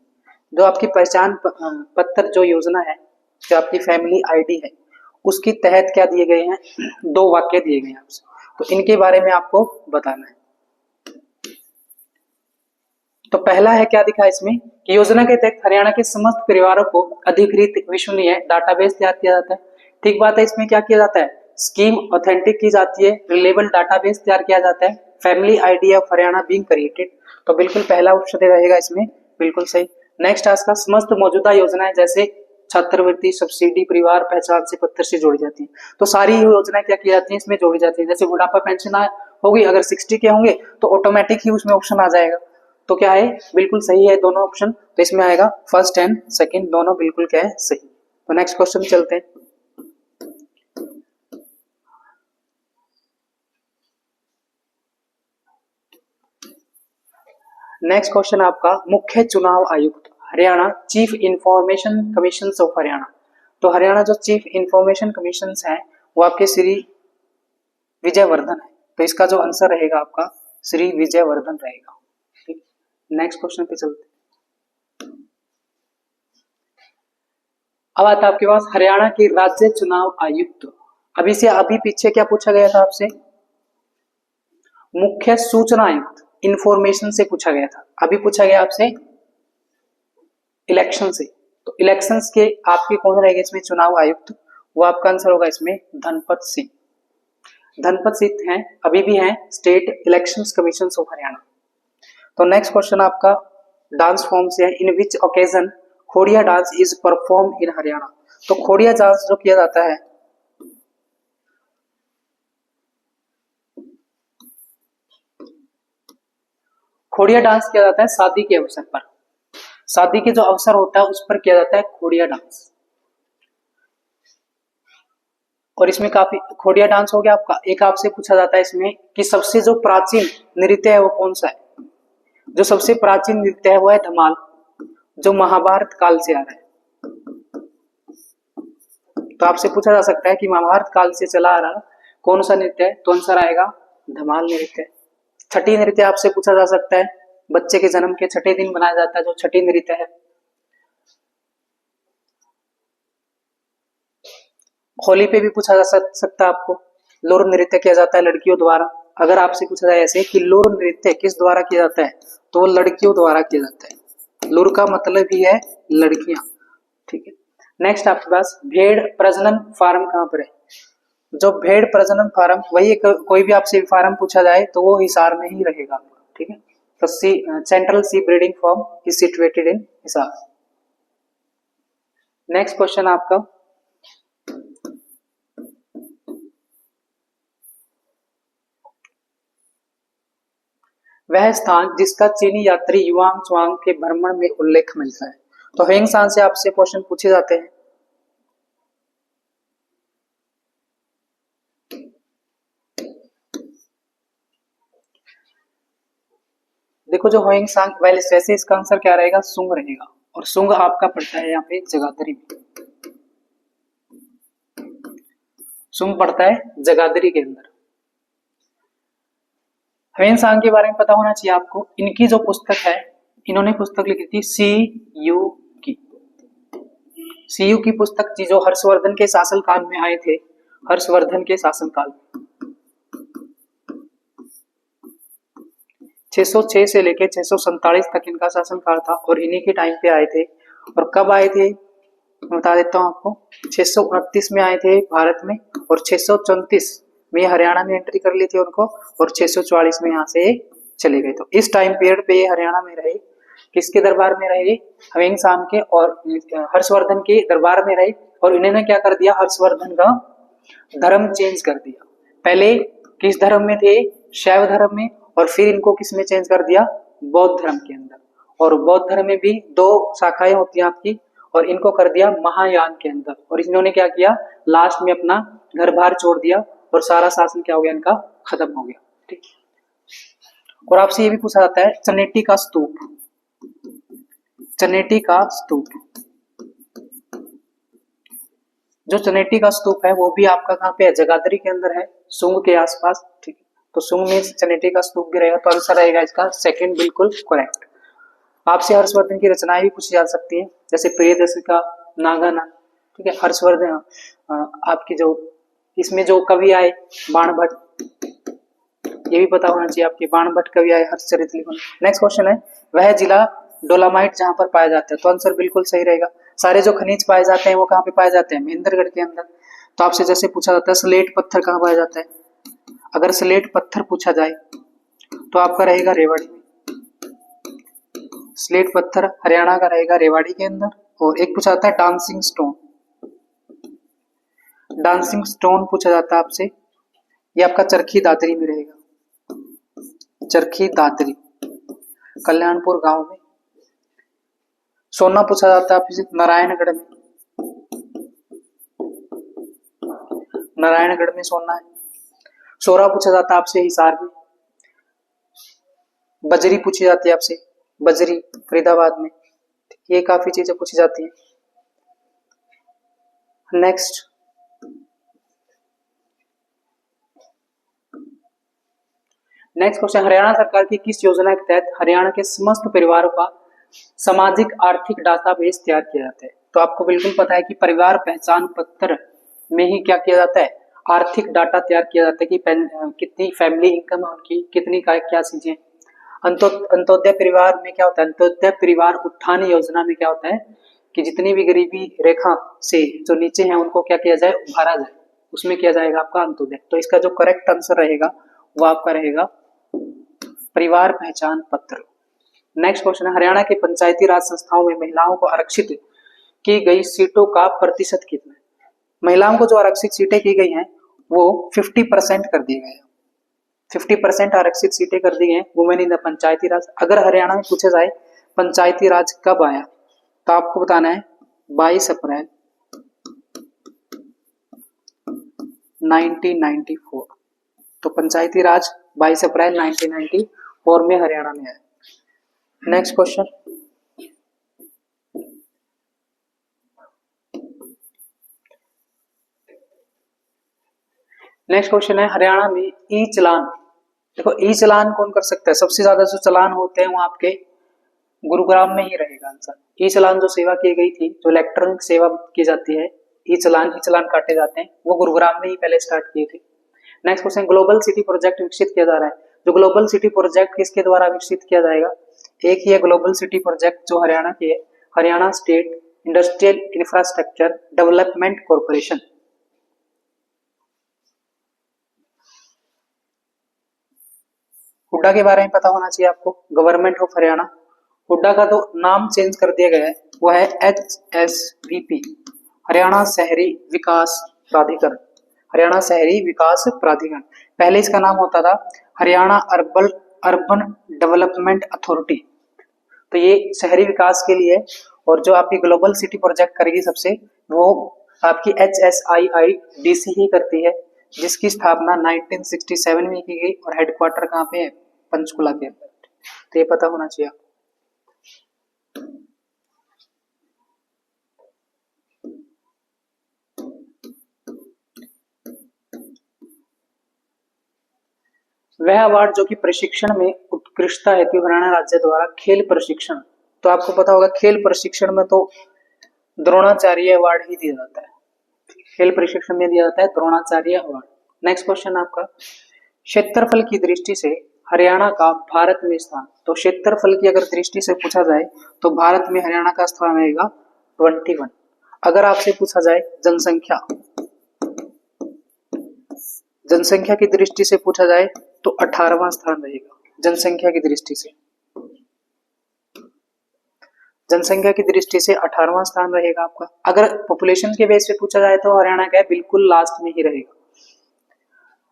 जो आपकी पहचान पत्र जो योजना है, जो आपकी फैमिली आईडी है, उसके तहत क्या दिए गए हैं, 2 वाक्य दिए गए हैं आपसे, तो इनके बारे में आपको बताना है। तो पहला है क्या दिखा इसमें कि योजना के तहत हरियाणा के समस्त परिवारों को अधिकृत विश्वसनीय डाटाबेस तैयार किया जाता है। ठीक बात है। इसमें क्या किया जाता है, स्कीम ऑथेंटिक की जाती है, रिलेबल डाटाबेस तैयार किया जाता है, family ID of Haryana being created. तो बिल्कुल पहला ऑप्शन रहेगा इसमें, बिल्कुल सही। नेक्स्ट आज का समस्त मौजूदा योजनाएं जैसे छात्रवृत्ति, सब्सिडी, परिवार पहचान से पत्र से जोड़ी जाती है। तो सारी योजनाएं क्या की जाती है, इसमें जोड़ी जाती है। जैसे बुढ़ापा पेंशन होगी, अगर 60 के होंगे तो ऑटोमेटिक ही उसमें ऑप्शन आ जाएगा। तो क्या है, बिल्कुल सही है दोनों ऑप्शन। तो इसमें आएगा फर्स्ट एंड सेकंड, दोनों बिल्कुल क्या है, सही। तो नेक्स्ट क्वेश्चन चलते हैं। नेक्स्ट क्वेश्चन आपका मुख्य चुनाव आयुक्त Haryana, chief information commission of Haryana. तो हरियाणा जो चीफ इंफॉर्मेशन कमीशन है वो आपके श्री विजयवर्धन है। तो इसका जो आंसर रहेगा आपका श्री विजयवर्धन रहेगा। ठीक, नेक्स्ट क्वेश्चन पे चलते हैं। अब आता है आपके पास हरियाणा के राज्य चुनाव आयुक्त। अभी पीछे क्या पूछा गया था आपसे, मुख्य सूचना आयुक्त, इंफॉर्मेशन से पूछा गया था। अभी पूछा गया आपसे इलेक्शन से। तो इलेक्शंस के आपके कौन रहेगा इसमें चुनाव आयुक्त, वो आपका आंसर होगा इसमें धनपत सिंह। धनपत सिंह हैं, अभी भी हैं state elections commission of Haryana. तो नेक्स्ट क्वेश्चन आपका डांस फॉर्म से है, in which occasion Khoria dance is perform in Haryana. तो खोड़िया डांस जो किया जाता है, खोड़िया डांस किया जाता है शादी के अवसर पर। शादी के जो अवसर होता है उस पर किया जाता है खोड़िया डांस। और इसमें काफी खोड़िया डांस हो गया आपका। एक आपसे पूछा जाता है इसमें कि सबसे जो प्राचीन नृत्य है वो कौन सा है। जो सबसे प्राचीन नृत्य है वो है धमाल, जो महाभारत काल से आ रहा है। तो आपसे पूछा जा सकता है कि महाभारत काल से चला आ रहा कौन सा नृत्य है, तो आंसर आएगा धमाल नृत्य। छठी नृत्य आपसे पूछा जा सकता है, बच्चे के जन्म के छठे दिन बनाया जाता है जो छठी नृत्य है। होली पे भी पूछा जा सकता है आपको, लोर नृत्य किया जाता है लड़कियों द्वारा। अगर आपसे पूछा जाए ऐसे कि लोर नृत्य किस द्वारा किया जाता है, तो वो लड़कियों द्वारा किया जाता है। लोर का मतलब ही है लड़कियां। ठीक है। नेक्स्ट आपके पास भेड़ प्रजनन फार्म कहाँ पर है। जो भेड़ प्रजनन फार्म, वही कोई भी आपसे फार्म पूछा जाए तो वो हिसार में ही रहेगा। ठीक है। तो central sheep breeding farm is situated in Hisar. Next question आपका वह स्थान जिसका चीनी यात्री युआंग च्वांग के भ्रमण में उल्लेख मिलता है। तो हेंगसान से आपसे क्वेश्चन पूछे जाते हैं। देखो जो होइंगसांग वैसे इसका आंसर क्या रहेगा, सुंग रहेगा। और सुंग आपका पड़ता है यहाँ पे जगाधरी में। सुंग पड़ता है जगाधरी के अंदर। ह्वेन सांग के बारे में पता होना चाहिए आपको। इनकी जो पुस्तक है, इन्होंने पुस्तक लिखी थी CU की। CU की पुस्तक थी जो हर्षवर्धन के शासनकाल में आए थे। हर्षवर्धन के शासनकाल 606 से लेकर 647 तक इनका शासनकाल था और इन्हीं के टाइम पे आए थे। और कब आए थे बता देता हूं आपको। 629 में आए थे भारत में और 634 में हरियाणा में एंट्री कर ली थी उनको और 644 में यहाँ से चले गए। तो इस टाइम पीरियड पे ये हरियाणा में रहे। किसके दरबार में रहे? ह्वेन सांग के और हर्षवर्धन के दरबार में रहे। और इन्होंने क्या कर दिया, हर्षवर्धन का धर्म चेंज कर दिया। पहले किस धर्म में थे? शैव धर्म में। और फिर इनको किस में चेंज कर दिया? बौद्ध धर्म के अंदर। और बौद्ध धर्म में भी 2 शाखाएं होती हैं आपकी, और इनको कर दिया महायान के अंदर। और इन्होंने क्या किया, लास्ट में अपना घर बार छोड़ दिया और सारा शासन क्या हो गया इनका, खत्म हो गया। ठीक। और आपसे ये भी पूछा जाता है चनेटी का स्तूप। चनेटी का स्तूप, जो चनेटी का स्तूप है वो भी आपका कहाँ पे है? जगाधरी के अंदर है, सुंग के आसपास। ठीक। तो सुंग में चनेटी का स्तूप भी रहेगा। तो आंसर रहेगा इसका सेकंड बिल्कुल करेक्ट। आपसे हर्षवर्धन की रचनाएं भी पूछी जा सकती हैं, जैसे प्रियदर्शिका, नागानंद। ठीक है। हर्षवर्धन आपकी जो इसमें जो कवि आए बाणभट्ट, ये भी पता होना चाहिए आपके। बाणभट्ट कवि आए हर्षचरित लिखन। नेक्स्ट क्वेश्चन है वह जिला डोलामाइट जहां पर पाया जाता है। तो आंसर बिल्कुल सही रहेगा। सारे जो खनिज पाए जाते हैं वो कहाँ पे पाए जाते हैं? महेंद्रगढ़ के अंदर। तो आपसे जैसे पूछा जाता है स्लेट पत्थर कहाँ पाया जाता है? अगर स्लेट पत्थर पूछा जाए तो आपका रहेगा रेवाड़ी में। स्लेट पत्थर हरियाणा का रहेगा, रेवाड़ी के अंदर। और एक पूछा जाता है डांसिंग स्टोन। डांसिंग स्टोन पूछा जाता है आपसे, ये आपका चरखी दादरी में रहेगा। चरखी दादरी कल्याणपुर गांव में। सोना पूछा जाता है आपसे नारायणगढ़ में। नारायणगढ़ में सोना है। सोरा पूछा जाता है आपसे हिसार में। बजरी पूछी जाती है आपसे, बजरी फरीदाबाद में। ये काफी चीजें पूछी जाती हैं। नेक्स्ट क्वेश्चन, हरियाणा सरकार की किस योजना के तहत हरियाणा के समस्त परिवारों का सामाजिक आर्थिक डाटाबेस तैयार किया जाता है? तो आपको बिल्कुल पता है कि परिवार पहचान पत्र में ही क्या किया जाता है, आर्थिक डाटा तैयार किया जाता है कि कितनी फैमिली इनकम है उनकी, कितनी क्या चीजें। अंत्योदय परिवार में क्या होता है, अंत्योदय परिवार उत्थान योजना में क्या होता है कि जितनी भी गरीबी रेखा से जो नीचे हैं उनको क्या किया जाए, उभारा जाए, उसमें किया जाएगा आपका अंत्योदय। तो इसका जो करेक्ट आंसर रहेगा वो आपका रहेगा परिवार पहचान पत्र। नेक्स्ट क्वेश्चन है हरियाणा के पंचायती राज संस्थाओं में महिलाओं को आरक्षित की गई सीटों का प्रतिशत कितना है? महिलाओं को जो आरक्षित सीटें की गई हैं वो 50% कर दिए गए। 50% आरक्षित सीटें कर दी गई हैं वुमेन इन द पंचायती राज। अगर हरियाणा में पूछा जाए पंचायती राज कब आया तो आपको बताना है 22 अप्रैल 1994। तो पंचायती राज 22 अप्रैल 1994 में हरियाणा में आया। नेक्स्ट क्वेश्चन, है हरियाणा में ई चलान। देखो ई चलान कौन कर सकता है? सबसे ज्यादा जो चलान होते हैं वो आपके गुरुग्राम में ही रहेगा आंसर। ई चलान जो सेवा की गई थी, जो इलेक्ट्रॉनिक सेवा की जाती है, ई चलान काटे जाते हैं, वो गुरुग्राम में ही पहले स्टार्ट किए थे। Next question, global city project विकसित किया जा रहा है। जो ग्लोबल सिटी प्रोजेक्ट किसके द्वारा विकसित किया जाएगा? एक ही है ग्लोबल सिटी प्रोजेक्ट जो हरियाणा की है, Haryana state industrial infrastructure development corporation. Hooda के बारे में पता होना चाहिए आपको, गवर्नमेंट ऑफ हरियाणा। हुड्डा का तो नाम चेंज कर दिया गया है, वो है HSVP, हरियाणा शहरी विकास प्राधिकरण। हरियाणा शहरी विकास प्राधिकरण, पहले इसका नाम होता था हरियाणा अर्बन डेवलपमेंट अथॉरिटी। तो ये शहरी विकास के लिए, और जो आपकी ग्लोबल सिटी प्रोजेक्ट करेगी सबसे, वो आपकी HSIIDC ही करती है, जिसकी स्थापना 1967 में की गई और हेडक्वार्टर कहाँ पे है? पंचकुला के अंदर। तो ये पता होना चाहिए आपको। वह अवार्ड जो कि प्रशिक्षण में उत्कृष्टता हेतु हरियाणा राज्य द्वारा खेल प्रशिक्षण, तो आपको पता होगा खेल प्रशिक्षण में तो द्रोणाचार्य अवार्ड ही दिया जाता है, खेल प्रशिक्षण में दिया जाता है द्रोणाचार्य अवार्ड। नेक्स्ट क्वेश्चन आपका, क्षेत्रफल की दृष्टि से हरियाणा का भारत में स्थान, तो क्षेत्रफल की अगर दृष्टि से पूछा जाए तो भारत में हरियाणा का स्थान रहेगा 21। अगर आपसे पूछा जाए जनसंख्या, जनसंख्या की दृष्टि से पूछा जाए तो 18वां स्थान रहेगा। जनसंख्या की दृष्टि से, जनसंख्या की दृष्टि से 18वां स्थान रहेगा आपका। अगर पॉपुलेशन के बेस पे पूछा जाए तो हरियाणा का बिल्कुल लास्ट में ही रहेगा।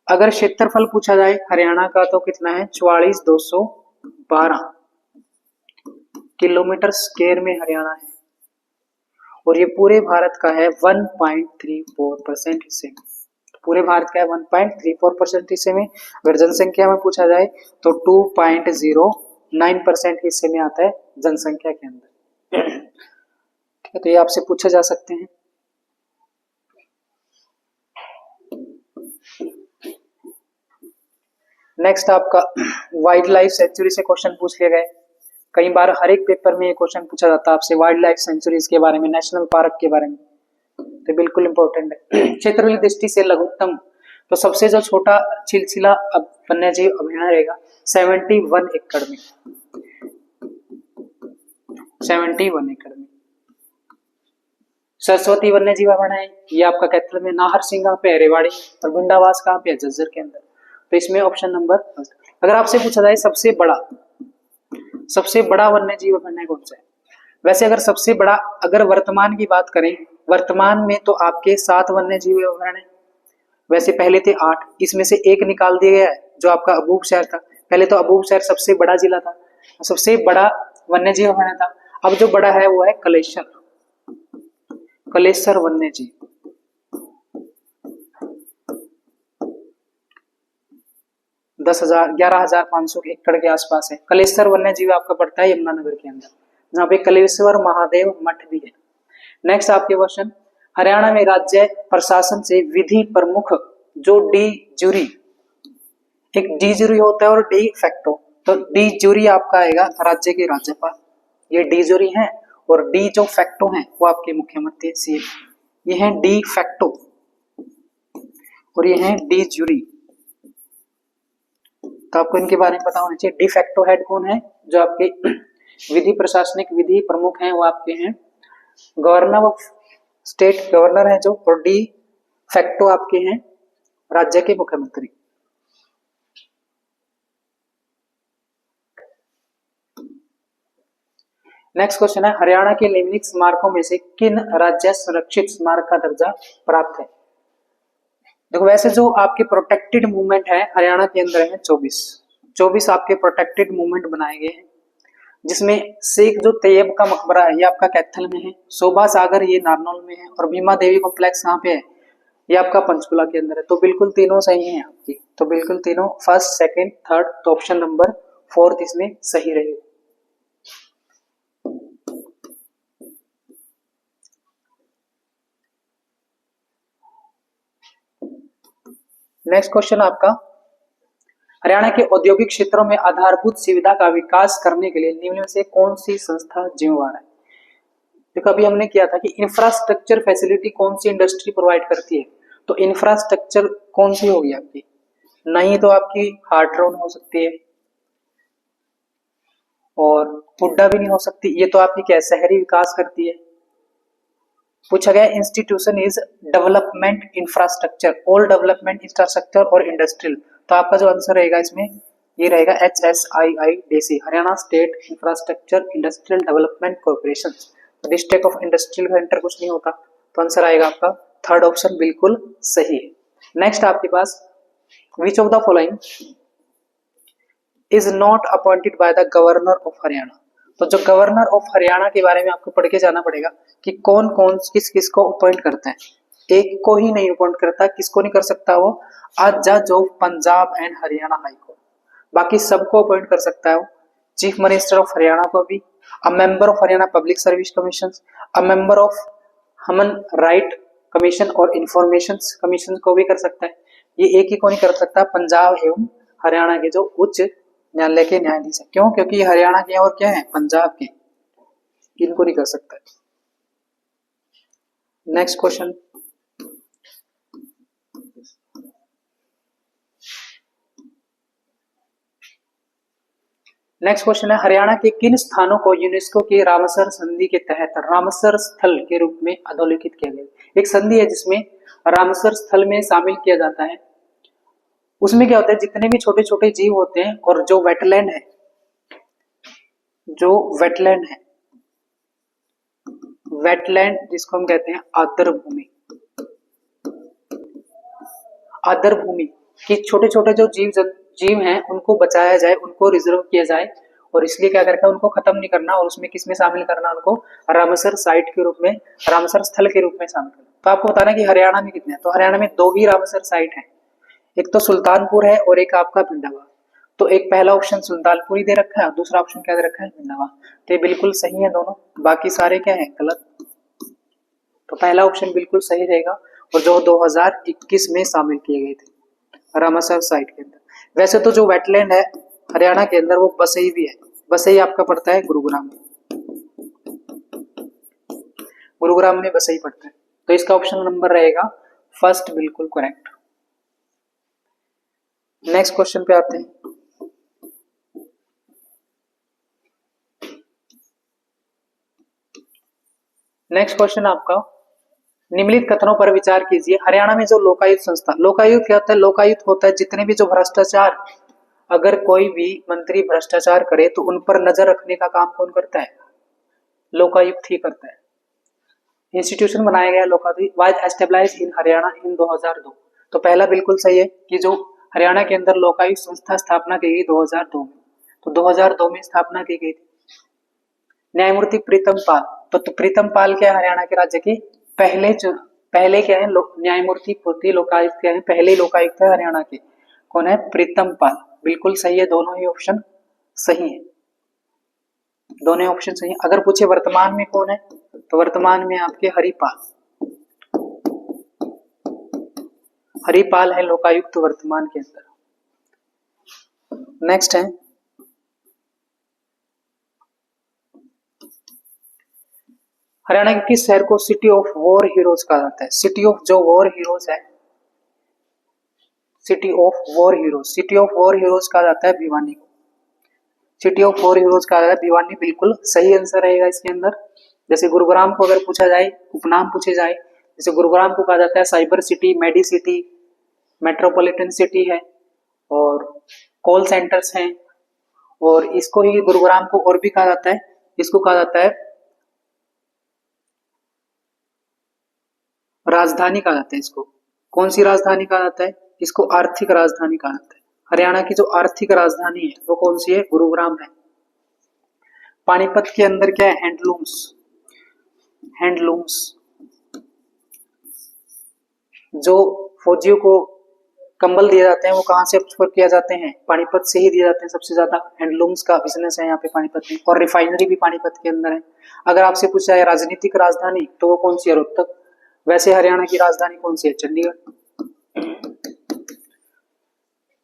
अगर क्षेत्रफल पूछा जाए हरियाणा का तो कितना है, 44,212 किलोमीटर स्क्वायर में हरियाणा है, और ये पूरे भारत का है 1.34% हिस्से में, पूरे भारत का है 1.34% हिस्से में। अगर जनसंख्या में पूछा जाए तो 2.09% हिस्से में आता है जनसंख्या के अंदर। ठीक है, तो ये आपसे पूछे जा सकते हैं। नेक्स्ट आपका वाइल्ड लाइफ सेंचुरी से क्वेश्चन पूछ लिए गए। कई बार हर एक पेपर में ये क्वेश्चन पूछा जाता है आपसे वाइल्ड लाइफ सेंचुरीज के बारे में, नेशनल पार्क के बारे में, तो बिल्कुल इंपॉर्टेंट है। क्षेत्र की दृष्टि से लघुत्तम, तो सबसे जो छोटा चिलचिला वन्यजीव अभयारण्य रहेगा 71 एकड़ में, 71 एकड़ में। सरस्वती वन्यजीव अभयारण्य है ये आपका कैथल में, नाहर सिंह कहाँ पे है, रेवाड़ी, और गुंडावास कहाँ पे है, झज्जर के अंदर। तो इसमें ऑप्शन नंबर फर्स्ट। अगर आपसे पूछा जाए सबसे बड़ा वन्यजीव अभयारण्य कौन सा है, वैसे अगर सबसे बड़ा, अगर वर्तमान की बात करें, वर्तमान में तो आपके 7 वन्यजीव अभयारण्य, वैसे पहले थे 8, इसमें से एक निकाल दिया गया है जो आपका अबूब शहर था। पहले तो अबूब शहर सबसे बड़ा जिला था, सबसे बड़ा वन्यजीव अभयारण्य था। अब जो बड़ा है वो है कलेसर वन्यजीव, 11,500 एकड़ के आसपास है। कलेसर वन्यजीव आपका पड़ता है यमुनानगर के अंदर, जहाँ पे कलेश्वर महादेव मठ भी है। नेक्स्ट आपके क्वेश्चन, हरियाणा में राज्य प्रशासन से विधि प्रमुख जो डी जूरी, एक डी जूरी होता है और डी फैक्टो, तो डी जूरी आपका आएगा राज्य के राज्यपाल, ये डी जूरी है, और डी जो फैक्टो है वो आपके मुख्यमंत्री सीएम, ये है डी फैक्टो और ये है डी जूरी। तो आपको इनके बारे में पता होना चाहिए। डी फैक्टो हेड कौन है, जो आपके विधि प्रशासनिक विधि प्रमुख हैं वो आपके हैं गवर्नर ऑफ स्टेट, गवर्नर है जो, और डी फैक्टो आपके हैं राज्य के मुख्यमंत्री। नेक्स्ट क्वेश्चन है, हरियाणा के निम्नलिखित स्मारकों में से किन राज्य संरक्षित स्मारक का दर्जा प्राप्त है। देखो वैसे जो आपके प्रोटेक्टेड मूवमेंट है हरियाणा के अंदर है 24 आपके प्रोटेक्टेड मूवमेंट बनाए गए हैं, जिसमें शेख जो तैयब का मकबरा है ये आपका कैथल में है, शोभा सागर ये नारनौल में है, और भीमा देवी कॉम्प्लेक्स कहाँ पे है, ये आपका पंचकुला के अंदर है। तो बिल्कुल तीनों सही है आपकी, तो बिल्कुल तीनों फर्स्ट सेकंड थर्ड, तो ऑप्शन नंबर 4 इसमें सही रहेगा। नेक्स्ट क्वेश्चन आपका, हरियाणा के औद्योगिक क्षेत्रों में आधारभूत सुविधा का विकास करने के लिए निम्न में से कौन सी संस्था जिम्मेवार है। देखो अभी हमने किया था कि इंफ्रास्ट्रक्चर फैसिलिटी कौन सी इंडस्ट्री प्रोवाइड करती है, तो इंफ्रास्ट्रक्चर कौन सी होगी आपकी, नहीं तो आपकी हार्ट्रोन हो सकती है, और हुड्डा भी नहीं हो सकती, ये तो आपकी क्या शहरी विकास करती है। पूछा गया institution is development infrastructure, all development infrastructure और इंडस्ट्रियल, तो आपका जो आंसर रहेगा इसमें ये रहेगा HSIIDC, Haryana state infrastructure industrial development corporation. District of industrial का इंटर कुछ नहीं होता, तो आंसर आएगा आपका थर्ड ऑप्शन बिल्कुल सही है। नेक्स्ट आपके पास, which of the following is not appointed by the governor of Haryana, तो जो गवर्नर ऑफ हरियाणा के बारे में आपको पढ़ के जाना पड़ेगा कि कौन कौन किस किस को अपॉइंट करता है। एक को ही नहीं अपॉइंट करता, किसको नहीं कर सकता वो, जज of Punjab and Haryana high court, बाकी सबको अपॉइंट कर सकता है वो। चीफ मिनिस्टर ऑफ हरियाणा को भी, a member of Haryana public service commission, a member of human right commission और इंफॉर्मेशन कमीशन को भी कर सकता है। ये एक ही को नहीं कर सकता, पंजाब एवं हरियाणा के जो उच्च न्यायालय के न्यायाधीश है। क्यों? क्योंकि ये हरियाणा के और क्या है, पंजाब के, इनको नहीं कर सकता। नेक्स्ट क्वेश्चन, नेक्स्ट क्वेश्चन है हरियाणा के किन स्थानों को यूनेस्को के रामसर संधि के तहत रामसर स्थल के रूप में अधोलिखित किया गया? एक संधि है जिसमें रामसर स्थल में शामिल किया जाता है। उसमें क्या होता है, जितने भी छोटे छोटे जीव होते हैं और जो वेटलैंड है, जो वेटलैंड है, वेटलैंड जिसको हम कहते हैं आर्द्र भूमि, आर्द्र भूमि की छोटे छोटे जो जीव हैं उनको बचाया जाए, उनको रिजर्व किया जाए, और इसलिए क्या करके उनको खत्म नहीं करना, और उसमें किसमें शामिल करना, उनको रामसर साइट के रूप में, रामसर स्थल के रूप में शामिल करना। तो आपको बताना कि हरियाणा में कितने हैं, तो हरियाणा में 2 ही रामसर साइट है, एक तो सुल्तानपुर है और एक आपका भिंडावा। तो एक पहला ऑप्शन सुल्तानपुर ही दे रखा है और दूसरा ऑप्शन क्या दे रखा है, भिंडावा। तो ये बिल्कुल सही है दोनों, बाकी सारे क्या है, गलत। तो पहला ऑप्शन बिल्कुल सही रहेगा, और जो 2021 में शामिल किए गए थे रामसर साइट के अंदर। वैसे तो जो वेटलैंड है हरियाणा के अंदर वो बसई भी है, बसई आपका पड़ता है गुरुग्राम में, गुरुग्राम में बसई पड़ता है। तो इसका ऑप्शन नंबर रहेगा फर्स्ट, बिल्कुल करेक्ट। नेक्स्ट क्वेश्चन पे आते हैं। नेक्स्ट क्वेश्चन आपका, निम्नलिखित कथनों पर विचार कीजिए। हरियाणा में जो लोकायुक्त संस्था, लोकायुक्त क्या होता है, लोकायुक्त होता है जितने भी जो भ्रष्टाचार, अगर कोई भी मंत्री भ्रष्टाचार करे तो उन पर नजर रखने का काम कौन करता है, लोकायुक्त ही करता है। इंस्टीट्यूशन बनाया गया Lokayukta, was established in Haryana in 2002। तो पहला बिल्कुल सही है कि जो हरियाणा के अंदर लोकायुक्त संस्था स्थापना की गई 2002 में, तो 2002 में स्थापना की गई थी। न्यायमूर्ति प्रीतम पाल, तो प्रीतम पाल क्या है, हरियाणा के राज्य के पहले क्या है, न्यायमूर्ति पूर्ति लोकायुक्त क्या है, पहले लोकायुक्त है हरियाणा के, कौन है, प्रीतम पाल। बिल्कुल सही है, दोनों ही ऑप्शन सही है, दोनों ऑप्शन सही है। अगर पूछे वर्तमान में कौन है, तो वर्तमान में आपके हरिपाल, हरिपाल है लोकायुक्त वर्तमान के अंदर। नेक्स्ट है, हरियाणा के किस शहर को सिटी ऑफ वॉर हीरोज कहा जाता है? सिटी ऑफ जो वॉर हीरोज है, city of war heroes, city of war heroes कहा जाता है भिवानी को, सिटी ऑफ वॉर हीरोज कहा जाता है भिवानी। बिल्कुल सही आंसर रहेगा इसके अंदर। जैसे गुरुग्राम को अगर पूछा जाए, उपनाम पूछे जाए, जैसे गुरुग्राम को कहा जाता है cyber city, medi city, metropolitan city है, और कॉल सेंटर्स हैं, और इसको ही गुरुग्राम को और भी कहा जाता है, इसको कहा जाता है राजधानी कहा जाता है। इसको कौन सी राजधानी कहा जाता है, इसको आर्थिक राजधानी कहा जाता है। हरियाणा की जो आर्थिक राजधानी है वो कौन सी है, गुरुग्राम है। पानीपत के अंदर क्या है, हैंडलूम्स, हैंडलूम्स जो फौजियों को कंबल दिए जाते हैं वो कहाँ से एक्सपोर्ट किया जाते हैं, पानीपत से ही दिए जाते हैं। सबसे ज्यादा हैंडलूम्स का बिजनेस है यहाँ पे पानीपत में, और रिफाइनरी भी पानीपत के अंदर है। अगर आपसे पूछा है राजनीतिक राजधानी तो वो कौन सी है, रोहतक। वैसे हरियाणा की राजधानी कौन सी है, चंडीगढ़।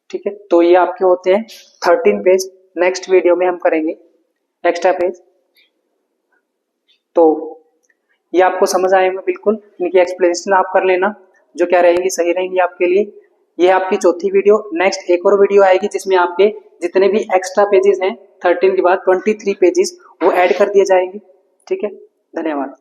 ठीक है, तो ये आपके होते हैं 13 पेज। नेक्स्ट वीडियो में हम करेंगे एक्स्ट्रा पेज। तो ये आपको समझ आएगा बिल्कुल, इनकी एक्सप्लेनेशन आप कर लेना, जो क्या रहेंगी सही रहेंगी आपके लिए। ये आपकी चौथी वीडियो। नेक्स्ट एक और वीडियो आएगी जिसमें आपके जितने भी एक्स्ट्रा पेजेस हैं 13 के बाद 23 पेजेस वो ऐड कर दिए जाएंगे। ठीक है, धन्यवाद।